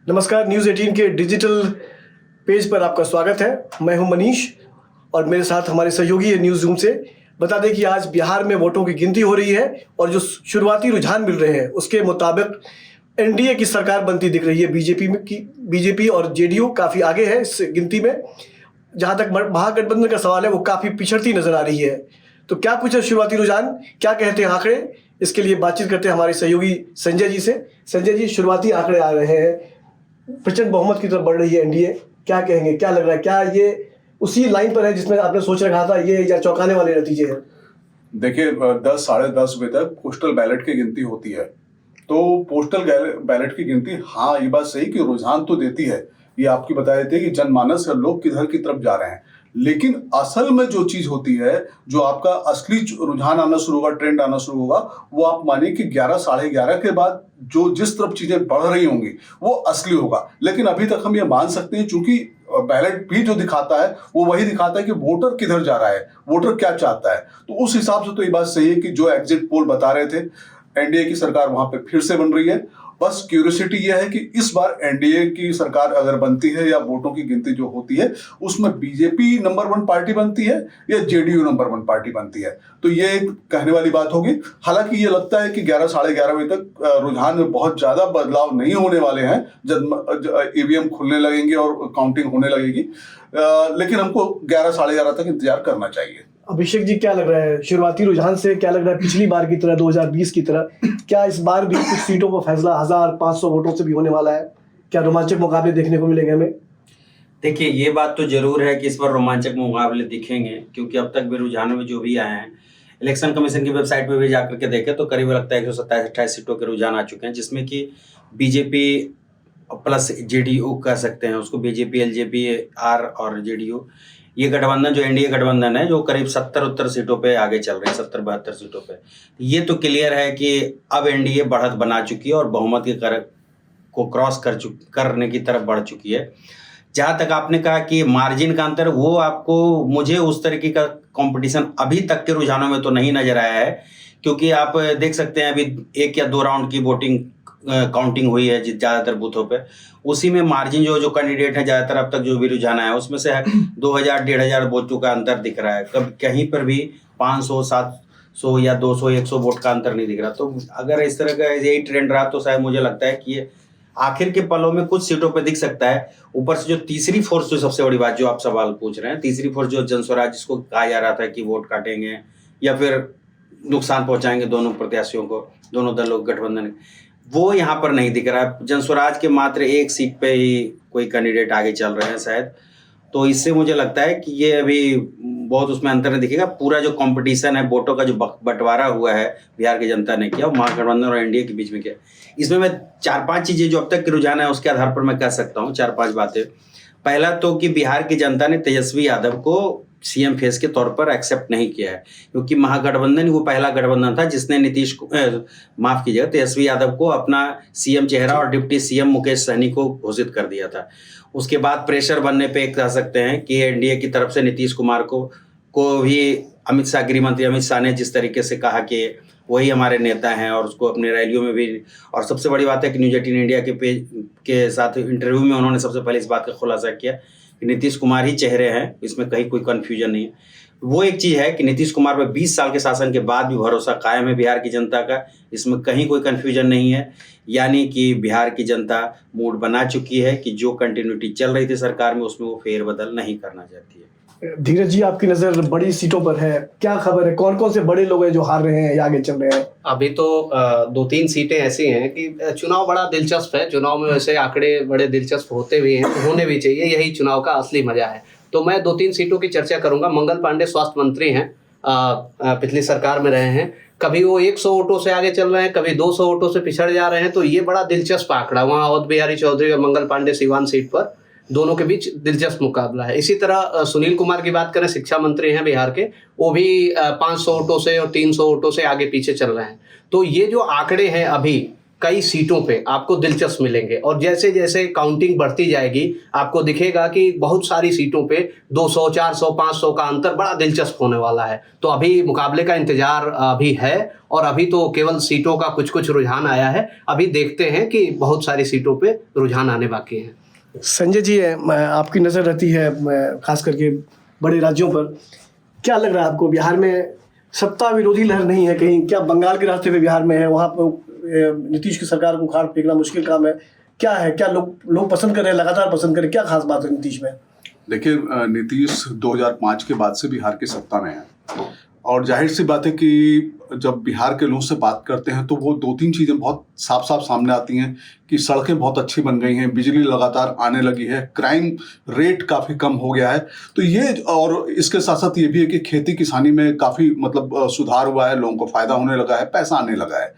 नमस्कार, न्यूज़ 18 के digital page पर आपका स्वागत है। मैं हूं मनीष और मेरे साथ हमारे सहयोगी है न्यूज़ रूम से। बता दें कि आज बिहार में वोटों की गिनती हो रही है और जो शुरुआती रुझान मिल रहे हैं उसके मुताबिक एनडीए की सरकार बनती दिख रही है। बीजेपी और जेडीयू काफ़ी आगे है इस गिनती में। जहाँ तक महागठबंधन का सवाल है वो काफ़ी पिछड़ती नजर आ रही है। तो क्या कुछ है शुरुआती रुझान, क्या कहते हैं आंकड़े, इसके लिए बातचीत करते हैं हमारे सहयोगी संजय जी से। संजय जी, शुरुआती आंकड़े आ रहे हैं, प्रचंड बहुमत की तरफ बढ़ रही है एनडीए, क्या कहेंगे, क्या लग रहा है, क्या ये उसी लाइन पर है जिसमें आपने सोच रखा था ये, या चौंकाने वाले नतीजे हैं? देखिए, 10 साढ़े 10 बजे तक पोस्टल बैलेट की गिनती होती है। तो पोस्टल बैलेट की गिनती, हाँ ये बात सही कि रुझान तो देती है, ये आपकी बता देती है कि जनमानस और लोग किधर की तरफ जा रहे हैं। लेकिन असल में जो चीज होती है, जो आपका असली रुझान आना शुरू होगा, ट्रेंड आना शुरू होगा, वो आप मानिए कि 11 साढ़े 11 के बाद जो जिस तरफ चीजें बढ़ रही होंगी वो असली होगा। लेकिन अभी तक हम ये मान सकते हैं, चूंकि बैलेट भी जो दिखाता है वो वही दिखाता है कि वोटर किधर जा रहा है, वोटर क्या चाहता है। तो उस हिसाब से तो ये बात सही है कि जो एग्जिट पोल बता रहे थे, एनडीए की सरकार वहां पे फिर से बन रही है। बस क्यूरियोसिटी यह है कि इस बार एनडीए की सरकार अगर बनती है या वोटों की गिनती जो होती है उसमें बीजेपी नंबर 1 पार्टी बनती है या जेडीयू नंबर 1 पार्टी बनती है, तो ये एक कहने वाली बात होगी। हालांकि ये लगता है कि 11 साढ़े 11 बजे तक रुझान में बहुत ज्यादा बदलाव नहीं होने वाले हैं, जब ईवीएम खुलने लगेंगे और काउंटिंग होने लगेगी। लेकिन हमको 11 साढ़े 11 तक इंतजार करना चाहिए। अभिषेक जी, क्या लग रहा है शुरुआती रुझान से, क्या लग रहा है पिछली बार की तरह 2020 की तरह क्या इस बार भी कुछ सीटों पर फैसला 1500 वोटों से भी होने वाला है? क्या रोमांचक मुकाबले देखने को मिलेंगे हमें? देखिए, ये बात तो जरूर है कि इस बार रोमांचक मुकाबले दिखेंगे, क्योंकि अब तक भी रुझानों में जो भी आए हैं, इलेक्शन कमीशन की वेबसाइट पर भी जाकर के देखें तो करीब लगता है 127-28 सीटों के रुझान आ चुके हैं, जिसमें कि बीजेपी प्लस जेडीयू कह सकते हैं उसको, बीजेपी एलजेपी आर और जेडीयू, ये गठबंधन जो एनडीए गठबंधन है जो करीब 70-72 सीटों पे आगे चल रहे हैं, 70-72 सीटों पे। ये तो क्लियर है कि अब एनडीए बढ़त बना चुकी है और बहुमत के को क्रॉस करने की तरफ बढ़ चुकी है। जहाँ तक आपने कहा कि मार्जिन का अंतर, वो आपको, मुझे उस तरीके का कंपटीशन अभी तक के रुझानों में तो नहीं नजर आया है, क्योंकि आप देख सकते हैं अभी 1 या 2 राउंड की वोटिंग काउंटिंग हुई है ज़्यादातर बूथों पे। उसी में मार्जिन जो कैंडिडेट है ज़्यादातर अब तक जो भी रुझान आया है उसमें से 2000-1500 वोटों का अंतर दिख रहा है। कभी कहीं पर भी 500, 700 या 200, 100 वोट का अंतर नहीं दिख रहा। तो अगर इस तरह का यही ट्रेंड रहा तो शायद मुझे लगता है कि ये आखिर के पलों में कुछ सीटों पे दिख सकता है। ऊपर से जो तीसरी फोर्स, जो सबसे बड़ी बात जो आप सवाल पूछ रहे हैं, तीसरी फोर्स जो जनस्वराज, जिसको कहा जा रहा था कि वोट काटेंगे या फिर नुकसान पहुंचाएंगे दोनों प्रत्याशियों को, दोनों दलों गठबंधन, वो यहाँ पर नहीं दिख रहा है। जनस्वराज के मात्र 1 सीट पे ही कोई कैंडिडेट आगे चल रहे हैं शायद। तो इससे मुझे लगता है कि ये अभी बहुत उसमें अंतर नहीं दिखेगा। पूरा जो कंपटीशन है, वोटों का जो बंटवारा हुआ है बिहार की जनता ने किया, महागठबंधन और एनडीए के बीच में किया, इसमें मैं 4-5 चीज़ें जो अब तक के रुझान है उसके आधार पर मैं कह सकता हूँ 4-5 बातें। पहला तो कि बिहार की जनता ने तेजस्वी यादव को सीएम फेस के तौर पर एक्सेप्ट नहीं किया है, क्योंकि महागठबंधन वो पहला गठबंधन था जिसने माफ कीजिएगा, तेजस्वी यादव को अपना सीएम चेहरा और डिप्टी सीएम मुकेश सहनी को घोषित कर दिया था। उसके बाद प्रेशर बनने पे कह सकते हैं कि एनडीए की तरफ से नीतीश कुमार को भी अमित शाह, गृह मंत्री अमित शाह ने जिस तरीके से कहा कि वही हमारे नेता हैं, और उसको अपने रैलियों में भी, और सबसे बड़ी बात है कि न्यूज़ 18 इंडिया के पेज के साथ इंटरव्यू में उन्होंने सबसे पहले इस बात का खुलासा किया कि नीतीश कुमार ही चेहरे हैं, इसमें कहीं कोई कन्फ्यूजन नहीं है। वो एक चीज़ है कि नीतीश कुमार पर 20 साल के शासन के बाद भी भरोसा कायम है बिहार की जनता का, इसमें कहीं कोई कन्फ्यूजन नहीं है। यानी कि बिहार की जनता मूड बना चुकी है कि जो कंटिन्यूटी चल रही थी सरकार में उसमें वो फेरबदल नहीं करना चाहती है। धीरज जी, आपकी नज़र बड़ी सीटों पर है, क्या खबर है, कौन कौन से बड़े लोग हैं जो हार रहे हैं या आगे चल रहे हैं? अभी तो 2-3 सीटें ऐसी हैं कि चुनाव बड़ा दिलचस्प है। चुनाव में वैसे आंकड़े बड़े दिलचस्प होते भी हैं, होने भी चाहिए, यही चुनाव का असली मजा है। तो मैं 2-3 सीटों की चर्चा करूंगा। मंगल पांडे स्वास्थ्य मंत्री हैं, पिछली सरकार में रहे हैं। कभी वो 100 वोटों से आगे चल रहे हैं, कभी 200 वोटों से पिछड़ जा रहे हैं। तो ये बड़ा दिलचस्प आंकड़ा, वहाँ अवध बिहारी चौधरी और मंगल पांडे सीवान सीट पर, दोनों के बीच दिलचस्प मुकाबला है। इसी तरह सुनील कुमार की बात करें, शिक्षा मंत्री हैं बिहार के, वो भी 500 वोटों से और 300 वोटों से आगे पीछे चल रहे हैं। तो ये जो आंकड़े हैं अभी कई सीटों पे आपको दिलचस्प मिलेंगे और जैसे जैसे काउंटिंग बढ़ती जाएगी आपको दिखेगा कि बहुत सारी सीटों पे 200, 400, 500 का अंतर बड़ा दिलचस्प होने वाला है। तो अभी मुकाबले का इंतजार अभी है और अभी तो केवल सीटों का कुछ कुछ रुझान आया है। अभी देखते हैं कि बहुत सारी सीटों पे रुझान आने बाकी हैं। संजय जी, आपकी नज़र रहती है खास करके बड़े राज्यों पर, क्या लग रहा है आपको? बिहार में सत्ता विरोधी लहर नहीं है कहीं, क्या बंगाल के रास्ते पे बिहार में है? वहाँ पर नीतीश की सरकार को उखाड़ फेंकना मुश्किल काम है। क्या है, क्या लोग पसंद कर रहे हैं, लगातार पसंद कर रहे हैं? क्या खास बात है नीतीश में? देखिए, नीतीश 2005 के बाद से बिहार की सत्ता में है और जाहिर सी बात है कि जब बिहार के लोगों से बात करते हैं तो वो 2-3 चीज़ें बहुत साफ साफ सामने आती हैं कि सड़कें बहुत अच्छी बन गई हैं, बिजली लगातार आने लगी है, क्राइम रेट काफ़ी कम हो गया है। तो ये, और इसके साथ साथ ये भी है कि खेती किसानी में काफ़ी सुधार हुआ है, लोगों को फ़ायदा होने लगा है, पैसा आने लगा है।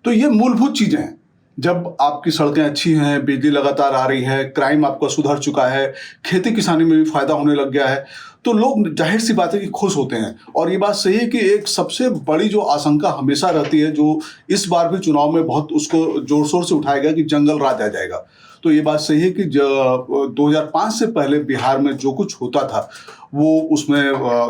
तो ये मूलभूत चीज़ें हैं। जब आपकी सड़कें अच्छी हैं, बिजली लगातार आ रही है, क्राइम आपका सुधर चुका है, खेती किसानी में भी फायदा होने लग गया है, तो लोग जाहिर सी बात है कि खुश होते हैं। और ये बात सही है कि एक सबसे बड़ी जो आशंका हमेशा रहती है, जो इस बार भी चुनाव में बहुत उसको जोर शोर से उठाया गया, कि जंगल राज आ जाएगा। तो ये बात सही है कि 2005 से पहले बिहार में जो कुछ होता था वो उसमें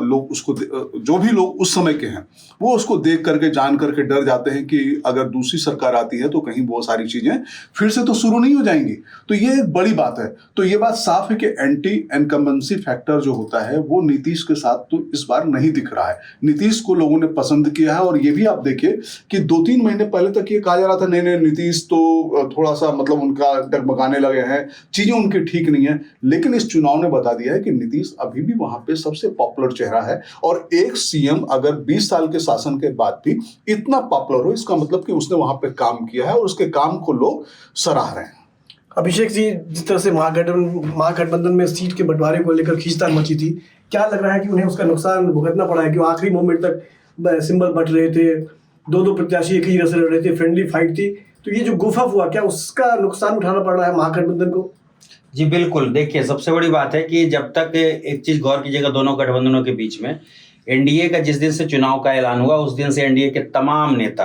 लोग उसको, जो भी लोग उस समय के हैं वो उसको देख करके जान करके डर जाते हैं कि अगर दूसरी सरकार आती है तो कहीं वो सारी चीज़ें फिर से तो शुरू नहीं हो जाएंगी। तो ये एक बड़ी बात है। तो ये बात साफ है कि एंटी इनकम्बेंसी फैक्टर जो होता है वो नीतीश के साथ तो इस बार नहीं दिख रहा है। नीतीश को लोगों ने पसंद किया है और ये भी आप देखिए कि 2-3 महीने पहले तक ये कहा जा रहा था नहीं नीतीश तो थोड़ा सा उनका डगमगाने लगे हैं, चीज़ें उनकी ठीक नहीं है। लेकिन इस चुनाव ने बता दिया है कि नीतीश अभी भी वहां पे सबसे पॉपुलर चेहरा है। और एक सीएम अगर 20 साल के शासन के बाद भी इतना पॉपुलर हो, इसका मतलब कि उसने वहां पे काम किया है और उसके काम को लोग सराह रहे हैं। अभिषेक जी, जिस तरह से महागठबंधन में सीट के बंटवारे को लेकर खींचतान मची थी, क्या लग रहा है कि उन्हें उसका नुकसान भुगतना पड़ा है? कि आखिरी मोमेंट तक सिंबल बट रहे थे, 2 प्रत्याशी एक ही जगह से लड़ रहे थे, फ्रेंडली फाइट थी, तो ये जो गुफा हुआ, क्या उसका नुकसान उठाना पड़ रहा है महागठबंधन को? जी बिल्कुल। देखिए, सबसे बड़ी बात है कि जब तक एक चीज गौर कीजिएगा, दोनों गठबंधनों के बीच में एनडीए का जिस दिन से चुनाव का ऐलान हुआ उस दिन से एनडीए के तमाम नेता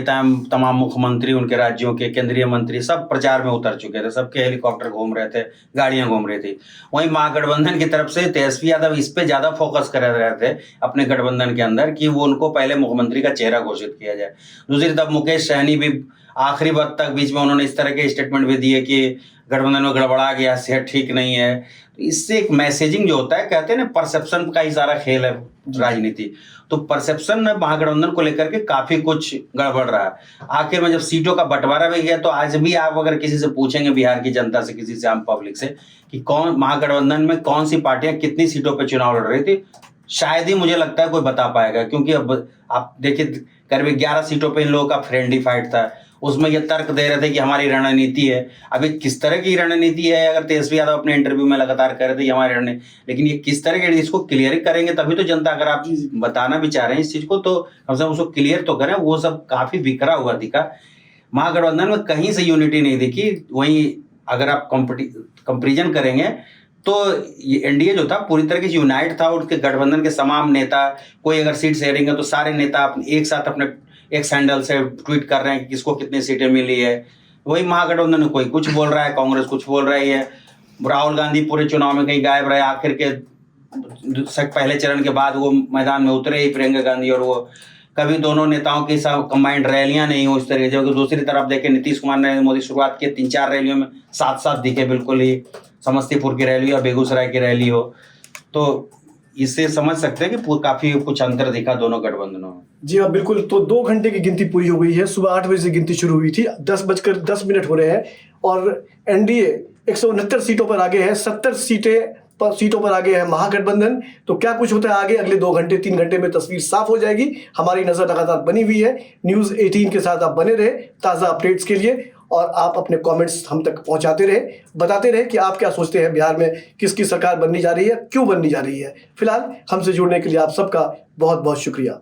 हैं, तमाम मुख्यमंत्री, उनके राज्यों के केंद्रीय मंत्री सब प्रचार में उतर चुके थे। सबके हेलीकॉप्टर घूम रहे थे, गाड़ियां घूम रही थी। वहीं महागठबंधन की तरफ से तेजस्वी यादव इस पे ज्यादा फोकस कर रहे थे अपने गठबंधन के अंदर कि वो उनको पहले मुख्यमंत्री का चेहरा घोषित किया जाए। दूसरी तरफ मुकेश सहनी भी आखिरी वक्त तक बीच में उन्होंने इस तरह के स्टेटमेंट भी दिए कि गठबंधन में गड़बड़ा गया, सेहत ठीक नहीं है। तो इससे एक मैसेजिंग जो होता है, कहते हैं ना, परसेप्शन का ही सारा खेल है राजनीति। तो परसेप्शन में महागठबंधन को लेकर के काफी कुछ गड़बड़ रहा है। आखिर में जब सीटों का बंटवारा भी गया तो आज भी आप अगर किसी से पूछेंगे बिहार की जनता से, किसी से आम पब्लिक से, कि कौन महागठबंधन में कौन सी पार्टियां कितनी सीटों पर चुनाव लड़ रही थी, शायद ही मुझे लगता है कोई बता पाएगा। क्योंकि अब आप देखिए, करीब 11 सीटों पर इन लोगों का फ्रेंडली फाइट था। उसमें ये तर्क दे रहे थे कि हमारी रणनीति है। अभी किस तरह की रणनीति है, अगर तेजस्वी यादव अपने इंटरव्यू में लगातार कह रहे थे कि हमारी रणनीति, लेकिन ये किस तरह के, इसको क्लियर करेंगे तभी तो जनता, अगर आप बताना भी चाह रहे हैं इस चीज को तो कम से कम उसको क्लियर तो करें। वो सब काफी बिखरा हुआ दिखा, महागठबंधन में कहीं से यूनिटी नहीं दिखी। वहीं अगर आप कंपेरिजन करेंगे तो ये एनडीए जो था पूरी तरह से यूनाइट था। उसके गठबंधन के तमाम नेता, कोई अगर सीट शेयरिंग है तो सारे नेता एक साथ अपने एक सैंडल से ट्वीट कर रहे हैं कि किसको कितनी सीटें मिली है। वही महागठबंधन में कोई कुछ बोल रहा है, कांग्रेस कुछ बोल रही है, राहुल गांधी पूरे चुनाव में कहीं गायब रहे। आखिर के पहले चरण के बाद वो मैदान में उतरे ही प्रियंका गांधी, और वो कभी दोनों नेताओं की सब कंबाइंड रैलियां नहीं हो इस तरह से। दूसरी तरफ देखें, नीतीश कुमार ने मोदी शुरुआत की 3-4 रैलियों में साथ साथ दिखे, बिल्कुल ही समस्तीपुर की रैली या बेगूसराय की रैली हो। तो इससे समझ सकते हैं कि काफी कुछ अंतर दिखा दोनों गठबंधनों में। जी हाँ, बिल्कुल। तो 2 घंटे की गिनती पूरी हो गई है। सुबह 8 बजे से गिनती शुरू हुई थी, 10:10 हो रहे हैं और एनडीए 169 सीटों पर आगे है, 70 सीटों पर आगे है महागठबंधन। तो क्या कुछ होता है आगे, अगले 2 घंटे 3 घंटे में तस्वीर साफ हो जाएगी। हमारी नजर लगातार बनी हुई है। न्यूज़ 18 के साथ आप बने रहे ताज़ा अपडेट्स के लिए, और आप अपने कमेंट्स हम तक पहुंचाते रहे, बताते रहे कि आप क्या सोचते हैं बिहार में किसकी सरकार बननी जा रही है, क्यों बननी जा रही है। फिलहाल हमसे जुड़ने के लिए आप सबका बहुत बहुत शुक्रिया।